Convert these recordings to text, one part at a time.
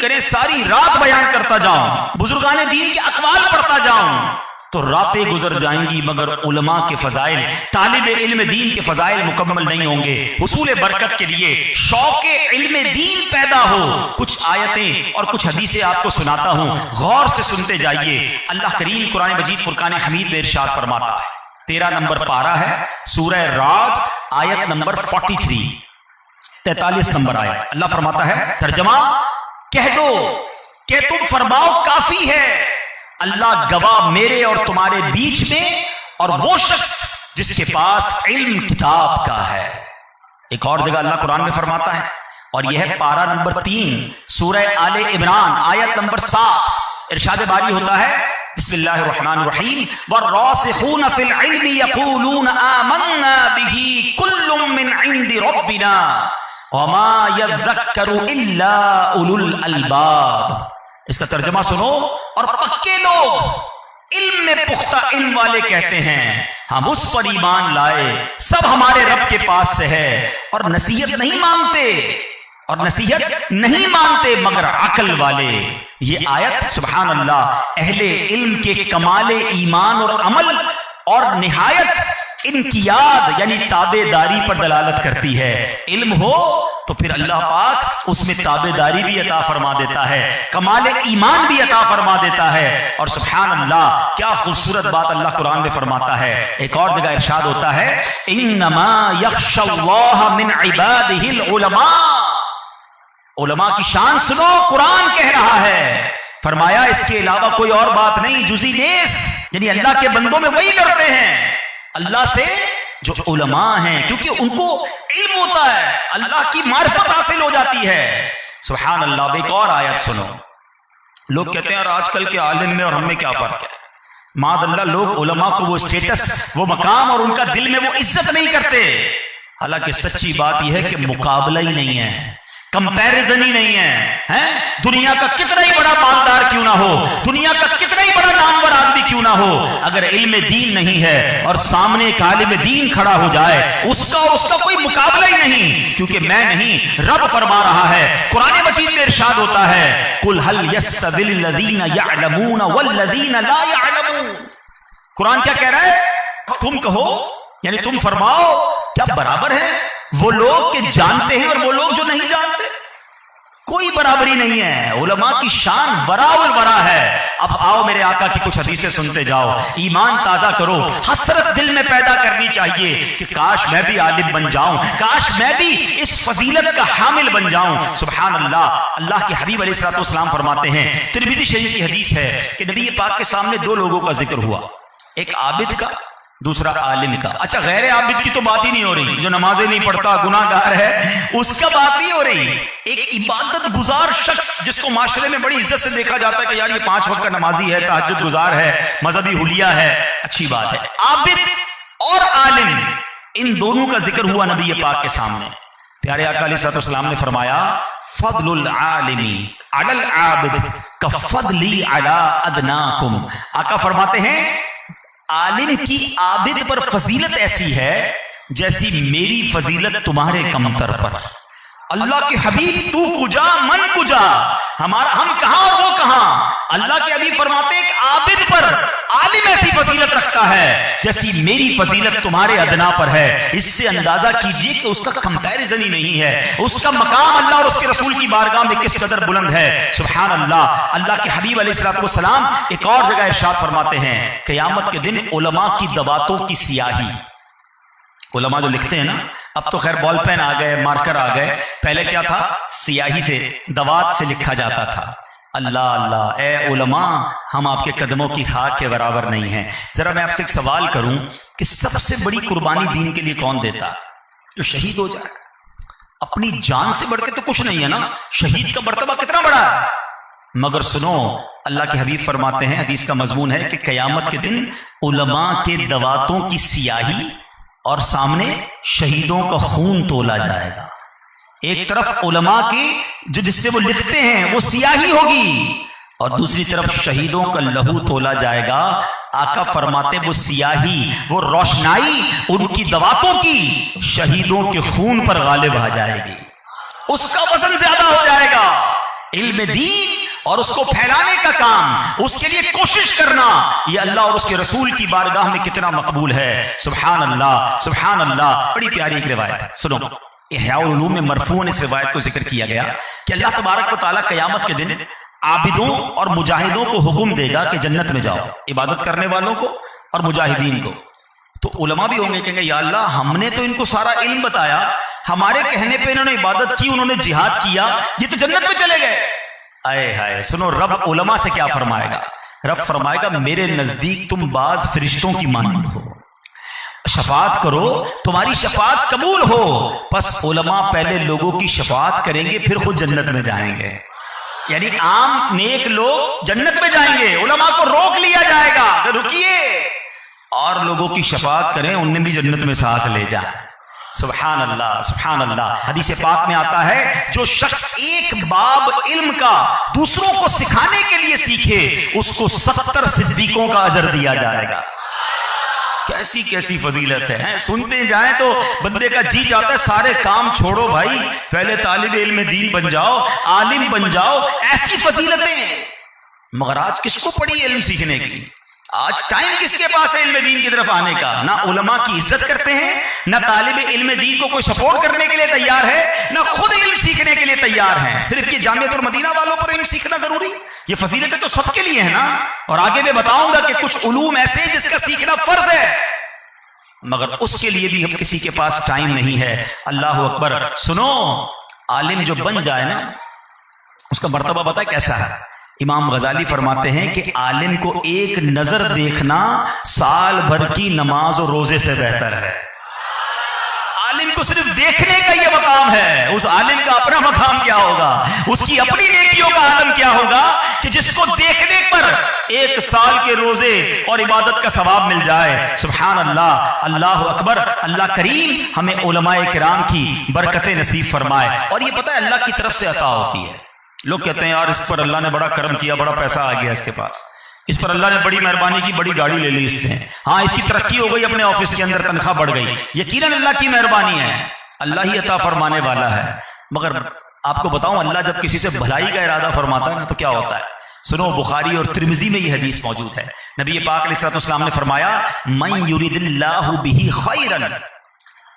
کریں ساری رات بیان کرتا جاؤں، بزرگان دین کے اقوال پڑھتا جاؤں تو راتیں گزر جائیں گی مگر علماء کے فضائل، طالب علم دین کے فضائل مکمل نہیں ہوں گے۔ حصول برکت کے لیے شوق علم دین پیدا ہو، کچھ آیتیں اور کچھ حدیثیں آپ کو سناتا ہوں، غور سے سنتے جائیے۔ اللہ کریم قرآن مجید فرقان حمید میں ارشاد فرماتا ہے، 13 نمبر پارہ ہے، سورہ رعد، آیت نمبر 43، 43 نمبر آیت۔ اللہ فرماتا ہے، ترجمہ، کہہ دو کہ تم فرماؤ کافی ہے اللہ گواہ میرے اور تمہارے بیچ میں، اور وہ شخص جس کے پاس علم کتاب کا ہے۔ ایک اور جگہ اللہ قرآن میں فرماتا ہے، اور یہ ہے پارہ نمبر 3 سورہ آل عمران، آیت نمبر 7، ارشاد باری ہوتا ہے، بسم اللہ الرحمن الرحیم، والراسخون فی العلم یقولون آمنا به کل من عند ربنا وما یذکر الا اولو الالباب۔ اس کا ترجمہ سنو، اور پکے لوگ علم میں پختہ علم والے کہتے ہیں ہم اس پر ایمان لائے، سب ہمارے رب کے پاس سے ہے، اور نصیحت نہیں مانتے مگر عقل والے۔ یہ آیت سبحان اللہ اہل علم کے کمال ایمان اور عمل اور نہایت انقیاد یعنی تابع داری پر دلالت کرتی ہے۔ علم ہو تو پھر اللہ پاک اس میں تابع داری بھی عطا فرما دیتا ہے، کمال ایمان بھی عطا فرما دیتا ہے، اور سبحان اللہ کیا خوبصورت بات اللہ قرآن میں فرماتا ہے۔ ایک اور جگہ ارشاد ہوتا ہے، انما یخشی اللہ من عبادہ العلماء۔ علماء کی شان سنو، قرآن کہہ رہا ہے، فرمایا اس کے علاوہ کوئی اور بات نہیں، جزی نیس، یعنی اللہ کے بندوں میں وہی کرتے ہیں اللہ سے جو علماء ہیں، کیونکہ ان کو علم ہوتا ہے، اللہ کی معرفت حاصل ہو جاتی ہے۔ سبحان اللہ۔ ایک اور آیت سنو، لوگ کہتے ہیں یار آج کل کے عالم میں اور ہم میں کیا فرق ہے؟ معاذ اللہ، لوگ علماء کو وہ اسٹیٹس، وہ مقام اور ان کا دل میں وہ عزت نہیں کرتے، حالانکہ سچی بات یہ ہے کہ مقابلہ ہی نہیں ہے، کمپیریزن ہی نہیں ہے۔ دنیا کا کتنا ہی بڑا مالدار کیوں نہ ہو، دنیا کا کتنا ہی بڑا نامور آدمی کیوں نہ ہو، اگر علم دین نہیں ہے اور سامنے ایک عالم دین کھڑا ہو جائے، اس کا کوئی مقابلہ ہی نہیں، کیونکہ میں نہیں، رب فرما رہا ہے۔ قرآن مجید میں ارشاد ہوتا ہے، قل هل يستوي الذين يعلمون والذين لا يعلمون۔ قرآن کیا کہہ رہا ہے؟ تم کہو، یعنی تم فرماؤ، کیا برابر ہے وہ لوگ کہ جانتے ہیں اور وہ لوگ جو نہیں جانتے؟ کوئی برابری نہیں ہے۔ علماء کی شان ورا الورا ہے۔ اب آؤ میرے آقا کی کچھ حدیثیں سنتے جاؤ، ایمان تازہ کرو، حسرت دل میں پیدا کرنی چاہیے کہ کاش میں بھی عالم بن جاؤں، کاش میں بھی اس فضیلت کا حامل بن جاؤں۔ سبحان اللہ۔ اللہ کے حبیب علیہ الصلوۃ والسلام فرماتے ہیں، ترمذی شریف کی حدیث ہے کہ نبی پاک کے سامنے دو لوگوں کا ذکر ہوا، ایک عابد کا، دوسرا عالم کا۔ اچھا، غیر عابد کی تو بات ہی نہیں ہو رہی، جو نمازیں نہیں پڑھتا، گناہ گار ہے، اس کا بات نہیں ہو رہی۔ ایک عبادت گزار شخص جس کو معاشرے میں بڑی عزت سے دیکھا جاتا ہے کہ یار یہ 5 وقت کا نمازی ہے، تہجد گزار ہے، مذہبی حلیہ ہے، اچھی بات ہے۔ عابد اور عالم، ان دونوں کا ذکر ہوا نبی پاک کے سامنے۔ پیارے آقا علیہ الصلوۃ والسلام نے فرمایا، فضل العالم علی العابد کفضلی علی ادناکم۔ آقا فرماتے ہیں عالم کی عابد پر فضیلت ایسی ہے جیسی میری فضیلت تمہارے کمتر پر۔ اللہ کے حبیب تو کجا من کجا، ہم کہاں اور وہ کہاں۔ اللہ کے حبیب فرماتے ہیں کہ عابد پر عالم ایسی فضیلت رکھتا ہے جیسی میری فضیلت تمہارے ادنا پر ہے۔ اس سے اندازہ کیجئے کہ اس کا کمپیریزن ہی نہیں ہے، اس کا مقام اللہ اور اس کے رسول کی بارگاہ میں کس قدر بلند ہے۔ سبحان اللہ۔ اللہ کے حبیب علیہ الصلوۃ والسلام ایک اور جگہ ارشاد فرماتے ہیں، قیامت کے دن علماء کی دواتوں کی سیاہی، علماء جو لکھتے ہیں نا، اب تو خیر بال پین آ گئے، مارکر آ گئے، پہلے کیا تھا؟ سیاہی سے، دوات سے لکھا جاتا تھا۔ اللہ اللہ، اے علماء، ہم آپ کے قدموں کی خاک کے برابر نہیں ہیں۔ ذرا میں آپ سے ایک سوال کروں کہ سب سے بڑی قربانی دین کے لیے کون دیتا؟ جو شہید ہو جائے۔ اپنی جان سے بڑھ کے تو کچھ نہیں ہے نا، شہید کا مرتبہ کتنا بڑا ہے۔ مگر سنو، اللہ کے حبیب فرماتے ہیں، حدیث کا مضمون ہے کہ قیامت کے دن علماء کے دواتوں کی سیاہی اور سامنے شہیدوں کا خون تولا جائے گا۔ ایک طرف علماء کی جس سے وہ لکھتے ہیں وہ سیاہی ہوگی، اور دوسری طرف شہیدوں کا لہو تولا جائے گا۔ آقا فرماتے وہ سیاہی، وہ روشنائی ان کی دواتوں کی شہیدوں کے خون پر غالب آ جائے گی، اس کا وزن زیادہ ہو جائے گا۔ علم دین اور اس کو پھیلانے کا کام، اس کے لیے کوشش کرنا، یہ اللہ اور اس کے رسول کی بارگاہ میں کتنا مقبول ہے. سبحان اللہ سبحان اللہ. بڑی پیاری ایک روایت ہے، سنو. احیاء العلوم میں مرفوعاً اس روایت کو ذکر کیا گیا کہ اللہ تبارک و تعالیٰ قیامت کے دن عابدوں اور مجاہدوں کو حکم دے گا کہ جنت میں جاؤ، عبادت کرنے والوں کو اور مجاہدین کو. تو علماء بھی ہوں گے، کہیں گے یا اللہ ہم نے تو ان کو سارا علم بتایا، ہمارے کہنے پہ انہوں نے عبادت کی، انہوں نے جہاد کیا، یہ تو جنت میں چلے گئے. آئے ہائے. سنو رب علماء سے کیا فرمائے گا. رب فرمائے گا میرے نزدیک تم بعض فرشتوں کی مانند ہو، شفاعت کرو، تمہاری شفاعت قبول ہو. پس علماء پہلے لوگوں کی شفاعت کریں گے، پھر خود جنت میں جائیں گے. یعنی عام نیک لوگ جنت میں جائیں گے، علماء کو روک لیا جائے گا کہ رکیے، اور لوگوں کی شفاعت کریں، انہیں بھی جنت میں ساتھ لے جائیں. سبحان اللہ سبحان اللہ. حدیث پاک میں آتا ہے جو شخص ایک باب علم کا دوسروں کو سکھانے کے لیے سیکھے، اس کو 70 صدیقوں کا اجر دیا جائے گا. کیسی کیسی فضیلت ہے، سنتے جائیں تو بندے کا جی چاہتا ہے سارے کام چھوڑو بھائی، پہلے طالب علم دین بن جاؤ، عالم بن جاؤ. ایسی فضیلتیں. مگر آج کس کو پڑی علم سیکھنے کی؟ آج ٹائم کس کے پاس ہے علم دین کی طرف آنے کا؟ نہ علماء کی عزت کرتے ہیں، نہ طالب علم دین کو کوئی سپورٹ کرنے کے لیے تیار ہے، نہ خود علم سیکھنے کے لیے تیار ہیں. صرف یہ جامعۃ المدینہ والوں پر علم سیکھنا ضروری، یہ فضیلتیں تو سب کے لیے ہیں نا. اور آگے میں بتاؤں گا کہ کچھ علوم ایسے ہیں جس کا سیکھنا فرض ہے، مگر اس کے لیے بھی ہم کسی کے پاس ٹائم نہیں ہے. اللہ اکبر. سنو، عالم جو بن جائے نا، اس کا مرتبہ پتہ ہے کیسا ہے؟ امام غزالی فرماتے ہیں کہ عالم کو ایک نظر دیکھنا سال بھر کی نماز اور روزے سے بہتر ہے. عالم کو صرف دیکھنے کا یہ مقام ہے. اس عالم کا اپنا مقام کیا ہوگا، اس کی اپنی نیکیوں کا عالم کیا ہوگا کہ جس کو دیکھنے پر 1 سال کے روزے اور عبادت کا ثواب مل جائے. سبحان اللہ. اللہ اکبر. اللہ کریم ہمیں علماء کرام کی برکتیں نصیب فرمائے. اور یہ پتہ ہے اللہ کی طرف سے عطا ہوتی ہے. لوگ کہتے ہیں یار اس پر اللہ نے بڑا کرم کیا، بڑا پیسہ آ گیا اس کے پاس، اس پر اللہ نے بڑی مہربانی کی، بڑی گاڑی لے لی اس نے، ہاں اس کی ترقی ہو گئی، اپنے آفس کے اندر تنخواہ بڑھ گئی. یقیناً اللہ کی مہربانی ہے، اللہ ہی عطا فرمانے والا ہے. مگر آپ کو بتاؤں اللہ جب کسی سے بھلائی کا ارادہ فرماتا ہے نا تو کیا ہوتا ہے. سنو، بخاری اور ترمذی میں یہ حدیث موجود ہے. نبی پاک علیہ الصلوۃ والسلام نے فرمایا من یرید اللہ بہ خیرا،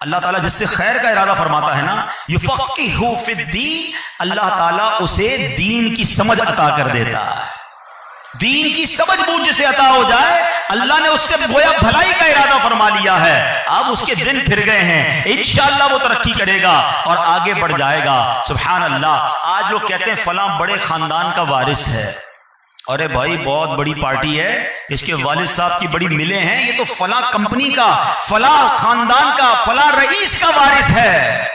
اللہ تعالیٰ جس سے خیر کا ارادہ فرماتا ہے نا، یفقہہ فی الدین، اللہ تعالیٰ اسے دین کی سمجھ عطا کر دیتا ہے. دین کی سمجھ بوجھ جسے عطا ہو جائے، اللہ نے اس سے گویا بھلائی کا ارادہ فرما لیا ہے. اب اس کے دن پھر گئے ہیں، انشاءاللہ وہ ترقی کرے گا اور آگے بڑھ جائے گا. سبحان اللہ. آج لوگ کہتے ہیں فلاں بڑے خاندان کا وارث ہے. ارے بھائی بہت بڑی پارٹی ہے، اس کے والد صاحب کی بڑی ملیں ہیں، یہ تو فلاں کمپنی کا، فلاں خاندان کا، فلاں رئیس کا وارث ہے.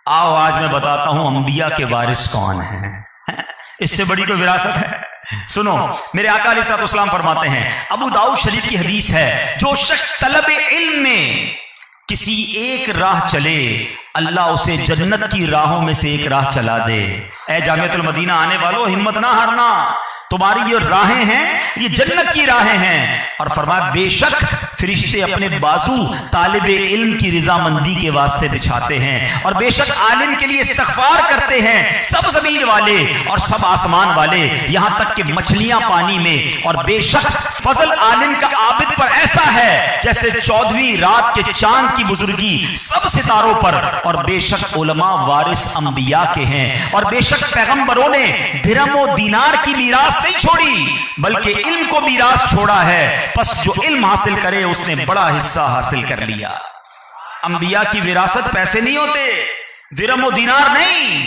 آؤ آج میں بتاتا ہوں انبیاء کے وارث کون ہیں. اس سے بڑی کوئی وراثت ہے؟ سنو، میرے آقا علیہ الصلوۃ والسلام فرماتے ہیں، ابو داؤد شریف کی حدیث ہے، جو شخص طلب علم میں کسی ایک راہ چلے، اللہ اسے جنت کی راہوں میں سے ایک راہ چلا دے. اے جامعۃ المدینہ آنے والوں، ہمت نہ ہارنا، تمہاری یہ راہیں ہیں، یہ جنت کی راہیں ہیں. اور فرمایا بے شک فرشتے اپنے بازو طالب علم کی رضامندی کے واسطے بچھاتے ہیں، اور بے شک عالم کے لیے استغفار کرتے ہیں سب زمین والے اور سب آسمان والے، یہاں تک کہ مچھلیاں پانی میں. اور بے شک فضل عالم کا عابد پر ایسا ہے جیسے 14ویں رات کے چاند کی بزرگی سب ستاروں پر. اور بے شک علماء وارث انبیاء کے ہیں، اور بے شک پیغمبروں نے درہم و دینار کی میراث نہیں چھوڑی بلکہ علم کو میراث چھوڑا ہے. پس جو علم حاصل کرے اس نے بڑا حصہ حاصل کر لیا. انبیاء کی وراثت پیسے نہیں ہوتے، درہم و دینار نہیں.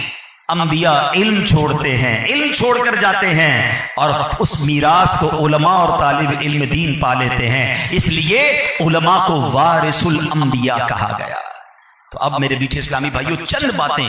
انبیاء علم چھوڑتے ہیں، علم چھوڑ کر جاتے ہیں، اور اس میراث کو علماء اور طالب علم دین پا لیتے ہیں. اس لیے علماء کو وارث الانبیاء کہا گیا. تو اب میرے بیٹھے اسلامی بھائیوں، چند باتیں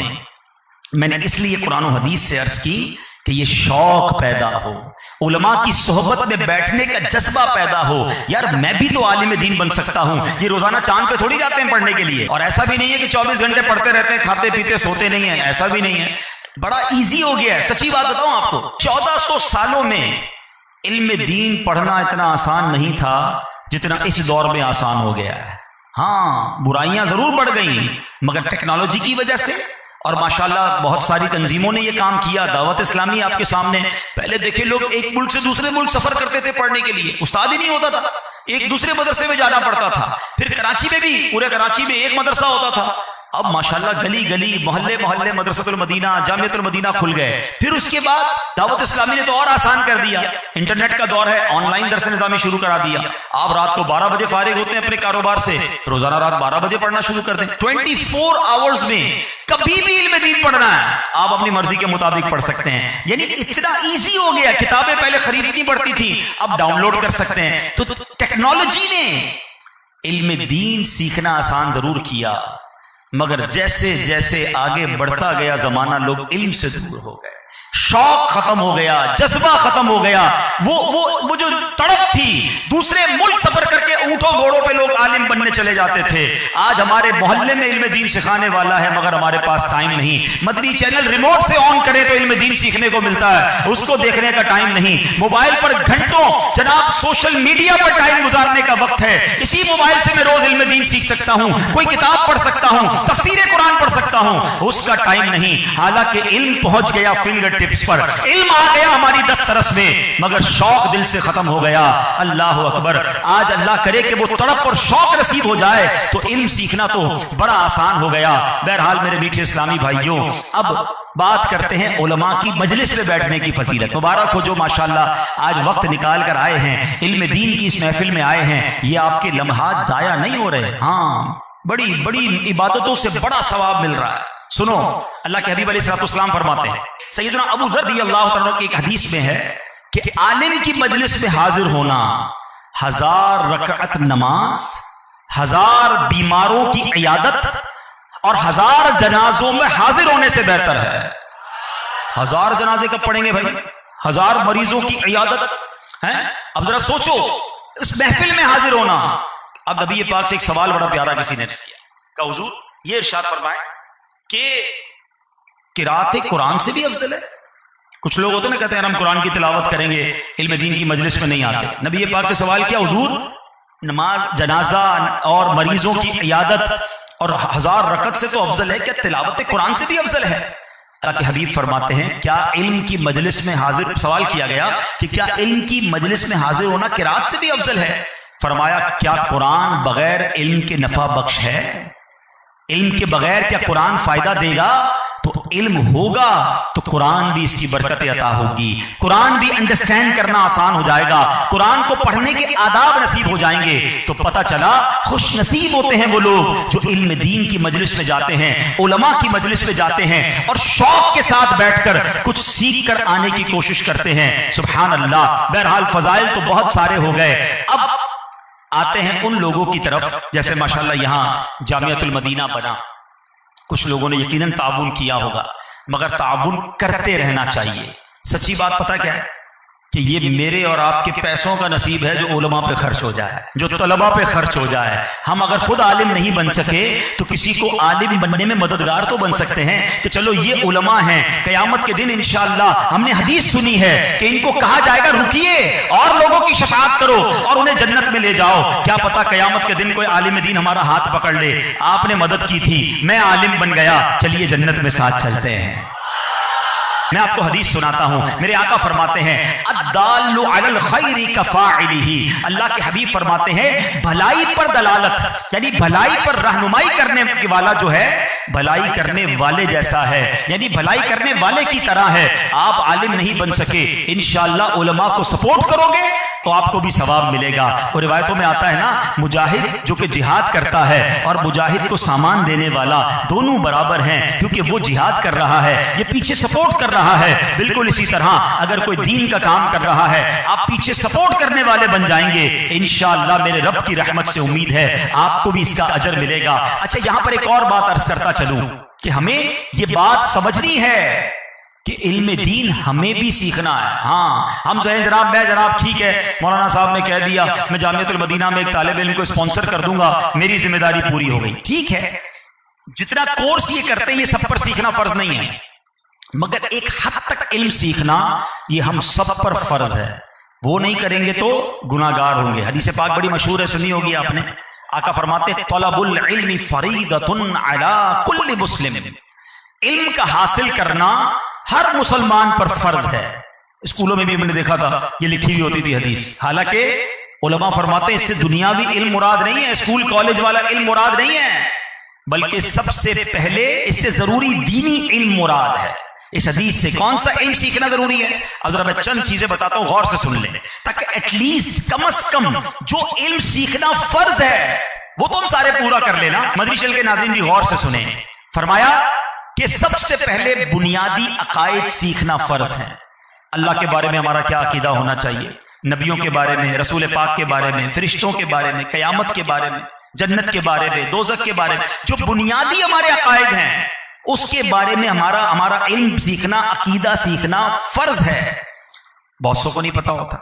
میں نے اس لیے قرآن و حدیث سے عرض کی کہ یہ شوق پیدا ہو، علماء کی صحبت میں بیٹھنے کا جذبہ پیدا ہو. یار میں بھی تو عالم دین بن سکتا ہوں. یہ روزانہ چاند پہ تھوڑی جاتے ہیں پڑھنے کے لیے، اور ایسا بھی نہیں ہے کہ 24 گھنٹے پڑھتے رہتے ہیں، کھاتے پیتے سوتے نہیں ہیں، ایسا بھی نہیں ہے. بڑا ایزی ہو گیا ہے. سچی بات بتاؤں آپ کو، 1400 سالوں میں علم دین پڑھنا اتنا آسان نہیں تھا جتنا اس دور میں آسان ہو گیا ہے. ہاں برائیاں ضرور بڑھ گئیں، مگر ٹیکنالوجی کی وجہ سے اور ماشاءاللہ بہت ساری تنظیموں نے یہ کام کیا. دعوت اسلامی آپ کے سامنے. پہلے دیکھیں لوگ ایک ملک سے دوسرے ملک سفر کرتے تھے پڑھنے کے لیے, استاد ہی نہیں ہوتا تھا, ایک دوسرے مدرسے میں جانا پڑتا تھا. پھر کراچی میں بھی, پورے کراچی میں ایک مدرسہ ہوتا تھا. اب ماشاءاللہ گلی گلی, محلے محلے مدرسۃ المدینہ, جامعۃ المدینہ کھل گئے. پھر اس کے بعد دعوت اسلامی نے تو اور آسان کر دیا, انٹرنیٹ کا دور ہے, آن لائن درس نظامی شروع کرا دیا. آپ رات کو 12 بجے فارغ ہوتے ہیں اپنے کاروبار سے, روزانہ رات 12 بجے پڑھنا شروع کر دیں. 24 آورز میں کبھی بھی علم دین پڑھنا ہے, آپ اپنی مرضی کے مطابق پڑھ سکتے ہیں. یعنی اتنا ایزی ہو گیا. کتابیں پہلے خریدنی پڑتی تھی, اب ڈاؤن لوڈ کر سکتے ہیں. تو ٹیکنالوجی نے علم دین سیکھنا آسان ضرور کیا, مگر جیسے جیسے آگے بڑھتا گیا زمانہ لوگ علم سے دور ہو گئے. شوق ختم ہو گیا, جذبہ ختم ہو گیا. وہ جو تڑپ تھی, دوسرے ملک سفر کر کے اونٹوں گھوڑوں پہ لوگ عالم بننے چلے جاتے تھے. آج ہمارے محلے میں علم دین سکھانے والا ہے, مگر ہمارے پاس ٹائم نہیں. مدنی چینل ریموٹ سے آن کرے تو علم دین سیکھنے کو ملتا ہے, اس کو دیکھنے کا ٹائم نہیں. موبائل پر گھنٹوں جناب سوشل میڈیا پر ٹائم گزارنے کا وقت ہے. اسی موبائل سے میں روز علم دین سیکھ سکتا ہوں, کوئی کتاب پڑھ سکتا ہوں, تفسیر قرآن پڑھ سکتا ہوں. اس کا ٹائم نہیں. حالانکہ علم پہنچ گیا فنگر ٹپس پر, علم آ گیا ہماری دسترس میں, مگر شوق دل سے ختم ہو گیا. اللہ اکبر. آج اللہ کرے کہ وہ تڑپ اور شوق نصیب ہو جائے تو علم سیکھنا تو بڑا آسان ہو گیا. بہرحال میرے میٹھے اسلامی بھائیوں, اب بات کرتے ہیں علماء کی مجلس میں بیٹھنے کی فضیلت. مبارک ہو جو ماشاءاللہ آج وقت نکال کر آئے ہیں, علم دین کی اس محفل میں آئے ہیں. یہ آپ کے لمحات ضائع نہیں ہو رہے. ہاں, بڑی بڑی عبادتوں سے بڑا ثواب مل رہا ہے. سنو, اللہ کے حبیب علیہ الصلوۃ والسلام فرماتے ہیں, سیدنا ابو ذر رضی اللہ تعالیٰ کی ایک حدیث میں ہے کہ عالم کی مجلس میں حاضر ہونا 1000 رکعت نماز, 1000 بیماروں کی عیادت اور 1000 جنازوں میں حاضر ہونے سے بہتر ہے. 1000 جنازے کب پڑھیں گے بھائی, 1000 مریضوں کی عیادت ہے. اب ذرا سوچو اس محفل میں حاضر ہونا. اب نبی پاک سے ایک سوال بڑا پیارا کسی نے کیا, کہ حضور یہ ارشاد فرمائیں کہ قرات قرآن سے بھی افضل ہے. کچھ لوگ ہوتے ہیں نا, کہتے ہیں ہم قرآن کی تلاوت کریں گے, علم دین کی مجلس میں نہیں آتے. نبی پاک سے سوال کیا, حضور نماز جنازہ اور مریضوں کی عیادت اور 1000 رکعت سے تو افضل ہے, کیا تلاوت قرآن سے بھی افضل ہے؟ اللہ کے حبیب فرماتے ہیں کیا علم کی مجلس میں حاضر, سوال کیا گیا کہ کیا علم کی مجلس میں حاضر ہونا قرات سے بھی افضل ہے؟ فرمایا کیا قرآن بغیر علم کے نفع بخش ہے؟ علم کے بغیر کیا قرآن فائدہ دے گا؟ تو علم ہوگا تو قرآن بھی اس کی برکتیں عطا ہوگی, قرآن بھی انڈرسٹینڈ کرنا آسان ہو جائے گا, قرآن کو پڑھنے کے آداب نصیب ہو جائیں گے. تو پتہ چلا خوش نصیب ہوتے ہیں وہ لوگ جو علم دین کی مجلس میں جاتے ہیں, علماء کی مجلس میں جاتے ہیں اور شوق کے ساتھ بیٹھ کر کچھ سیکھ کر آنے کی کوشش کرتے ہیں. سبحان اللہ. بہرحال فضائل تو بہت سارے ہو گئے. اب آتے ہیں ان لوگوں کی طرف, جیسے ماشاءاللہ یہاں جامعۃ المدینہ بنا, کچھ لوگوں نے یقیناً تعاون کیا ہوگا, مگر تعاون کرتے رہنا چاہیے. سچی بات پتہ کیا ہے کہ یہ میرے اور آپ کے پیسوں کا نصیب ہے جو علماء پہ خرچ ہو جائے, جو طلباء پہ خرچ ہو جائے. ہم اگر خود عالم نہیں بن سکے تو کسی کو عالم بننے میں مددگار تو بن سکتے ہیں کہ چلو یہ علماء ہیں, قیامت کے دن انشاءاللہ ہم نے حدیث سنی ہے کہ ان کو کہا جائے گا رکیے اور لوگوں کی شفاعت کرو اور انہیں جنت میں لے جاؤ. کیا پتا قیامت کے دن کوئی عالم دین ہمارا ہاتھ پکڑ لے, آپ نے مدد کی تھی, میں عالم بن گیا, چلیے جنت میں ساتھ چلتے ہیں. میں آپ کو حدیث سناتا ہوں. میرے آقا فرماتے ہیں الدال علی الخیر کفاعلہ, اللہ کے حبیب فرماتے ہیں بھلائی پر دلالت یعنی بھلائی پر رہنمائی کرنے والا جو ہے بھلائی کرنے والے جیسا ہے, یعنی بھلائی کرنے والے کی طرح ہے. آپ عالم نہیں بن سکے, انشاءاللہ علماء کو سپورٹ کرو گے تو آپ کو بھی ثواب ملے گا. اور روایتوں میں آتا ہے نا, مجاہد جو کہ جہاد کرتا ہے اور مجاہد کو سامان دینے والا دونوں برابر ہیں, کیونکہ وہ جہاد کر رہا ہے, یہ پیچھے سپورٹ کر رہا ہے. بالکل اسی طرح اگر کوئی دین کا کام کر رہا ہے, آپ پیچھے سپورٹ کرنے والے بن جائیں گے, انشاءاللہ میرے رب کی رحمت سے امید ہے آپ کو بھی اس کا اجر ملے گا. اچھا, یہاں پر ایک اور بات عرض کرتا چلوں کہ ہمیں یہ بات سمجھنی ہے کہ علم دین ہمیں بھی سیکھنا ہے. ہاں, ہم جو ہے جناب ٹھیک ہے, مولانا صاحب نے کہہ دیا میں جامعۃ المدینہ میں ایک طالب علم کو اسپانسر کر دوں گا, میری ذمہ داری پوری ہو گئی. ٹھیک ہے, جتنا کورس یہ کرتے ہیں یہ سب پر سیکھنا فرض نہیں ہے, مگر ایک حد تک علم سیکھنا یہ ہم سب پر فرض ہے. وہ نہیں کریں گے تو گناہگار ہوں گے. حدیث پاک بڑی مشہور ہے, سنی ہوگی آپ نے. آقا فرماتے طلب العلم فریضۃ علی کل مسلم, علم کا حاصل کرنا ہر مسلمان پر فرض ہے. اسکولوں میں بھی ہم نے دیکھا تھا یہ لکھی ہوئی ہوتی تھی حدیث. حالانکہ علماء فرماتے ہیں اس سے دنیاوی علم مراد نہیں ہے, اسکول کالج والا علم مراد نہیں ہے, بلکہ سب سے پہلے اس سے ضروری دینی علم مراد ہے. اس حدیث سے کون سا علم سیکھنا ضروری ہے؟ اب ذرا میں چند چیزیں بتاتا ہوں, غور سے سن لیں, تاکہ ایٹ لیسٹ کم از کم جو علم سیکھنا فرض ہے وہ تو ہم سارے پورا کر لینا. مدری چل کے ناظرین بھی غور سے سنیں. فرمایا کہ سب سے پہلے بنیادی عقائد سیکھنا فرض ہے. اللہ کے بارے میں ہمارا کیا عقیدہ ہونا چاہیے, نبیوں کے بارے میں, رسول پاک کے بارے میں, فرشتوں کے بارے میں, قیامت کے بارے میں, جنت کے بارے میں, دوزخ کے بارے میں, جو بنیادی ہمارے عقائد ہیں اس کے بارے میں ہمارا علم سیکھنا, عقیدہ سیکھنا فرض ہے. بہت سو کو نہیں پتا ہوتا.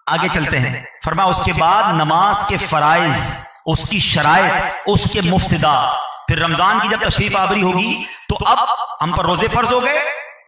آگے چلتے ہیں. فرمایا اس کے بعد نماز کے فرائض, اس کی شرائط, اس کے مفسدات. پھر رمضان کی جب تشریف آوری ہوگی تو اب ہم پر روزے فرض ہو گئے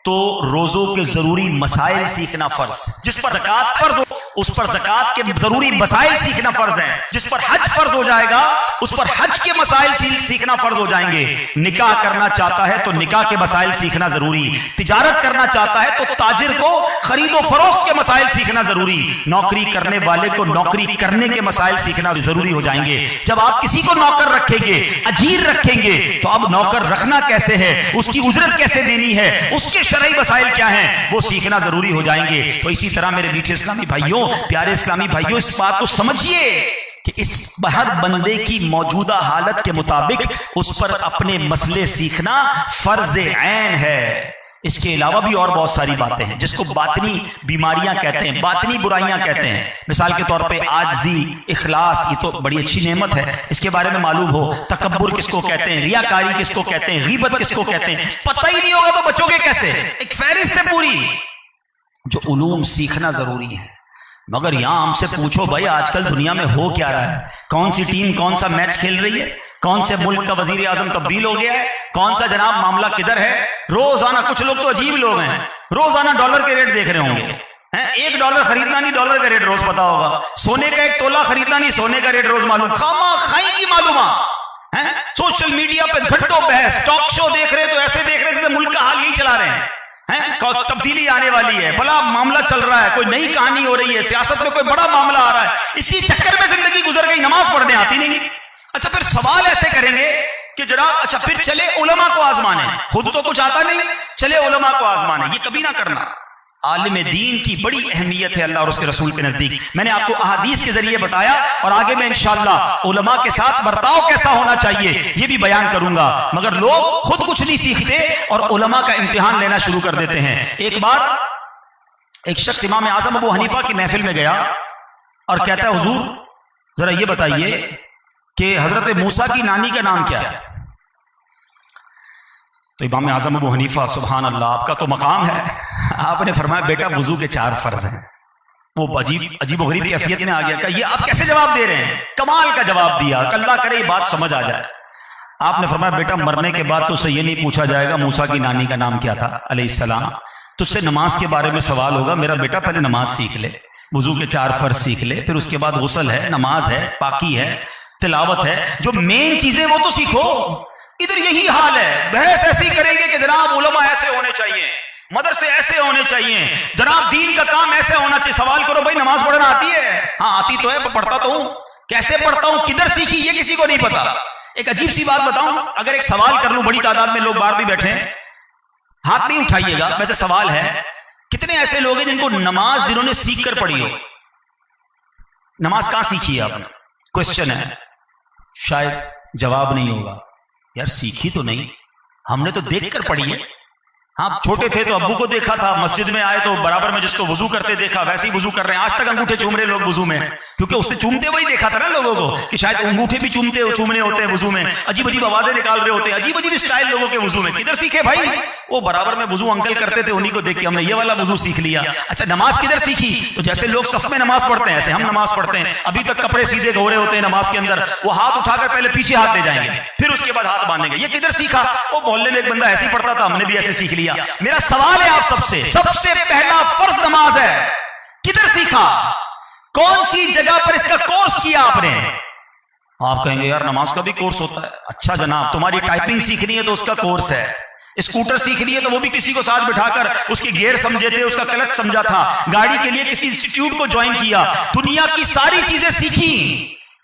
تو روزوں کے ضروری مسائل سیکھنا فرض. جس پر زکوٰۃ فرض ہو اس پر زکوٰۃ کے ضروری مسائل سیکھنا فرض ہیں. جس پر حج فرض ہو جائے گا اس پر حج کے مسائل سیکھنا فرض ہو جائیں گے. نکاح کرنا چاہتا ہے تو نکاح کے مسائل سیکھنا ضروری. تجارت کرنا چاہتا ہے تو تاجر کو خرید و فروخت کے مسائل سیکھنا ضروری. نوکری کرنے والے کو نوکری کرنے کے مسائل سیکھنا ضروری ہو جائیں گے. جب آپ کسی کو نوکر رکھیں گے, اجیر رکھیں گے, تو اب نوکر رکھنا کیسے ہے, اس کی اجرت کیسے دینی ہے, اس کے شرعی مسائل کیا ہیں, وہ سیکھنا ضروری ہو جائیں گے. تو اسی طرح میرے میٹھے اسلامی بھائیوں, پیارے اسلامی بھائیوں, اس بات کو سمجھیے کہ اس ہر بندے کی موجودہ حالت کے مطابق اس پر اپنے مسئلے سیکھنا فرض عین ہے. اس کے علاوہ بھی اور بہت ساری باتیں ہیں جس کو باطنی بیماریاں کہتے ہیں, باطنی برائیاں کہتے ہیں. مثال کے طور پہ عاجزی, اخلاص, یہ تو بڑی اچھی نعمت ہے, اس کے بارے میں معلوم ہو. تکبر کس کو کہتے ہیں, ریاکاری کس کو کہتے ہیں, غیبت کس کو کہتے ہیں, پتہ ہی نہیں ہوگا تو بچو گے کیسے؟ ایک فہرست ہے پوری جو علوم سیکھنا ضروری ہے. مگر یہاں ہم سے پوچھو بھائی آج کل دنیا میں ہو کیا رہا ہے, کون سی ٹیم کون سا میچ کھیل رہی ہے, کون سے ملک کا وزیر اعظم تبدیل ہو گیا ہے, کون سا جناب معاملہ کدھر ہے. روزانہ کچھ لوگ تو عجیب لوگ ہیں, روزانہ ڈالر کے ریٹ دیکھ رہے ہوں گے. $1 خریدنا نہیں, ڈالر کا ریٹ روز پتا ہوگا. سونے کا 1 تولہ خریدنا نہیں, سونے کا ریٹ روز معلوم. خامہ خائی کی معلومات. سوشل میڈیا پہ گھنٹوں بحث, ٹاک شو دیکھ رہے تو ایسے دیکھ رہے جیسے ملک کا حال یہی چلا رہے ہیں. تبدیلی آنے والی ہے, بڑا معاملہ چل رہا ہے, کوئی نئی کہانی ہو رہی ہے, سیاست میں کوئی بڑا معاملہ آ رہا ہے. اسی چکر میں زندگی گزر گئی, نماز پڑھنے آتی نہیں. اچھا پھر سوال ایسے کریں گے کہ جناب اچھا پھر چلے علماء کو آزمانے, خود تو کچھ آتا نہیں, چلے علماء کو آزمانے. یہ کبھی نہ کرنا. عالم دین کی بڑی اہمیت ہے اللہ اور اس کے رسول کے نزدیک. میں نے آپ کو احادیث کے ذریعے بتایا, اور آگے میں انشاءاللہ علماء کے ساتھ برتاؤ کیسا ہونا چاہیے یہ بھی بیان کروں گا. مگر لوگ خود کچھ نہیں سیکھتے اور علماء کا امتحان لینا شروع کر دیتے ہیں. ایک بار ایک شخص امام اعظم ابو حنیفہ کی محفل میں گیا اور کہتا ہے حضور ذرا یہ بتائیے کہ حضرت موسیٰ کی نانی کا نام کیا ہے. تو امام اعظم ابو حنیفہ سبحان اللہ, آپ کا تو مقام ہے, آپ نے فرمایا بیٹا وضو کے 4 فرض ہیں. وہ عجیب و غریب کیفیت میں آ گیا کہ یہ آپ کیسے جواب دے رہے ہیں, کمال کا جواب دیا, اللہ کرے یہ بات سمجھ آ جائے. آپ نے فرمایا بیٹا مرنے کے بعد تو سے یہ نہیں پوچھا جائے گا موسیٰ کی نانی کا نام کیا تھا علیہ السلام, تو اس سے نماز کے بارے میں سوال ہوگا. میرا بیٹا پہلے نماز سیکھ لے, وضو کے 4 فرض سیکھ لے, پھر اس کے بعد غسل ہے, نماز ہے, پاکی ہے, تلاوت ہے, جو مین چیزیں وہ تو سیکھو. ادھر یہی حال ہے, بحث ایسی کریں گے کہ جناب علماء ایسے ہونے چاہیے, مدرسے ایسے ہونے چاہیے, جناب دین کا کام ایسے ہونا چاہیے. سوال کرو بھائی نماز پڑھنا آتی ہے؟ ہاں آتی تو ہے, پڑھتا تو ہوں. کیسے پڑھتا ہوں, کدھر سیکھی, یہ کسی کو نہیں پتا. ایک عجیب سی بات بتاؤں, اگر ایک سوال کر لوں, بڑی تعداد میں لوگ باہر بھی بیٹھے ہیں, ہاتھ نہیں اٹھائیے گا, ویسے سوال ہے کتنے ایسے لوگ ہیں جن کو نماز جنہوں نے سیکھ کر پڑھی ہو. نماز کہاں سیکھی ہے آپ نے, کوشچن ہے. شاید جواب نہیں ہوگا, یار سیکھی تو نہیں, ہم نے تو دیکھ کر پڑھی ہے. ہاں چھوٹے تھے تو ابو کو دیکھا تھا, مسجد میں آئے تو برابر میں جس کو وضو کرتے دیکھا ویسے ہی وضو کر رہے ہیں. آج تک انگوٹھے چوم رہے لوگ وضو میں, کیونکہ اس نے چومتے ہوئے دیکھا تھا نا لوگوں کو کہ شاید انگوٹھے بھی چومنے ہوتے ہیں وضو میں, عجیب عجیب آوازیں نکال رہے ہوتے ہیں, عجیب عجیب اسٹائل لوگوں کے وضو میں. کدھر سیکھے بھائی, وہ برابر میں وضو انکل کرتے تھے, انہیں کو دیکھ کے ہم نے یہ والا وضو سیکھ لیا. اچھا نماز کدھر سیکھی, تو جیسے لوگ صف میں نماز پڑھتے ہیں ایسے ہم نماز پڑھتے ہیں. ابھی تک کپڑے سیدھے دھو رہے ہوتے ہیں نماز کے اندر, وہ ہاتھ اٹھا کر پہلے پیچھے ہاتھ دے جائیں گے, پھر اس کے بعد ہاتھ باندھیں گے. یہ کدھر سیکھا, وہ محلے میں ایک بندہ ایسے ہی پڑھتا تھا, ہم نے بھی ایسے سیکھ لیا. میرا سوال ہے آپ سب سے پہلا فرض نماز ہے, کدھر سیکھا, کون سی جگہ پر اس کا کورس کیا آپ نے. آپ کہیں گے یار نماز کا بھی کورس ہوتا ہے. اچھا جناب تمہاری ٹائپنگ سیکھنی ہے تو اس کا کورس ہے, اسکوٹر سیکھ لیے تو وہ بھی کسی کو ساتھ بٹھا کر اس کے گیئر سمجھے تھے، اس کا کلچ سمجھا تھا، گاڑی کے لیے کسی انسٹیٹیوٹ کو جوائن کیا، دنیا کی ساری چیزیں سیکھی،